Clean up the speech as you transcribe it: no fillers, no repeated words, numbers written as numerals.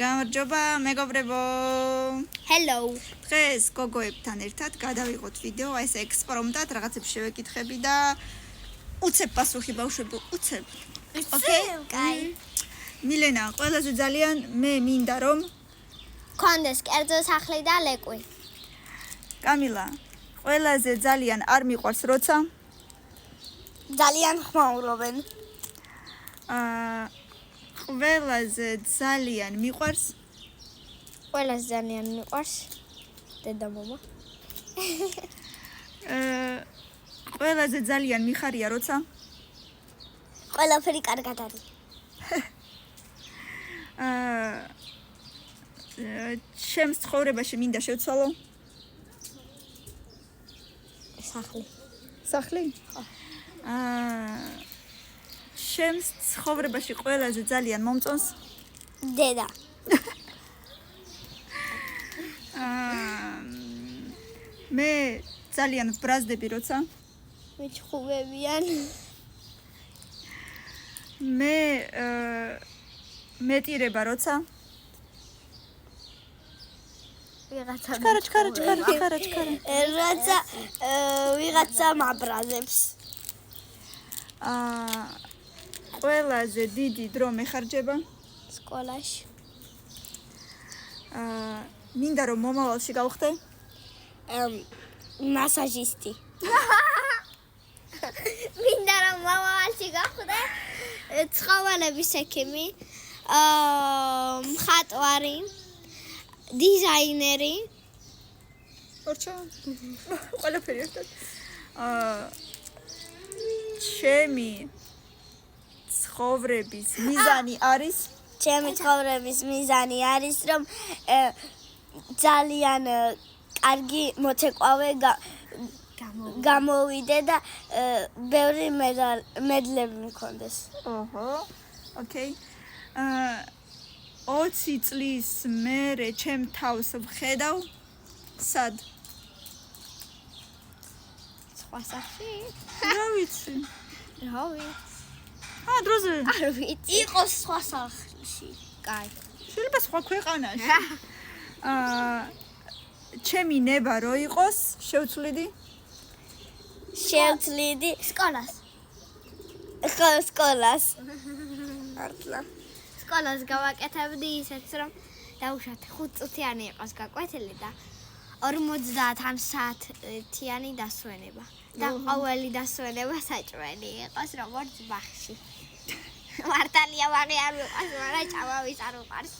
გამარჯობა მეგობრებო. Hello. დღეს გოგოებთან ერთად გადავიღოთ ვიდეო, აი ეს ექსპრომტად რაღაცებს შევეკითხები და უცებ პასუხი ბავშვებო, უცებ. Okay. კაი. მილენა, ყველაზე ძალიან მე მინდა რომ კონდეს კერძო სახლი და ლეკვი. კამილა, ყველაზე ძალიან არ მიყვარს როცა ძალიან ხმაურობენ. ყველაზე ძალიან მიყვარს ყველაზე ძალიან მიყვარს დედა მამა. ყველაზე ძალიან მიხარია როცა ყველაფერი კარგად არის. ჩემს ცხოვრებაში მინდა შევცვალო სახლი. სახლი? ჩემს ცხოვრებაში ყველაზე ძალიან მომწონს დედა. მე ძალიან ვბრაზდები როცა მიჩხუბებიან. მე მეტირება როცა ვიღაცა ჩქარა როცა ვიღაცა მაბრაზებს. ყველაზე დიდი დრო მეხარჯება სკოლაში. მინდა რომ მომავალში გავხდე მასაჟისტი. მინდა რომ მომავალში გავხდე ცხოველების ექიმი, მხატვარი, დიზაინერი. ორჩა ყველაფერი ერთად ჩემი ცხოვრების მიზანი არის ჩემი ცხოვრების მიზანი არის რომ ძალიან კარგი მოცეკვავე გამოვიდე და ბევრი მედლები მქონდეს. ოჰო, ოკეი. 20 წლის მერე ჩემ თავს ვხედავ სად? სხვა სახში? რა ვიცი. რა ვიცი. დროზე. არ ვიცი. იყოს სხვა სახლში. კაი. შეიძლება სხვა ქვეყანაში. ჩემი ნება რო იყოს, შევცვლიდი? შევცვლიდი სკოლას. სკოლას. არტლა. სკოლას გავაკეთებდი ისეთ რომ დაუშვათ 5 წუთიანი იყოს გაკვეთილი და 50 ან 100-იანი დასვენება. და ყოველი დასვენება საჭმელი იყოს როგორც ბაღში. მართალია ვაღი არ ვიყავს, მაგრამ ჭამავის არ უყარს.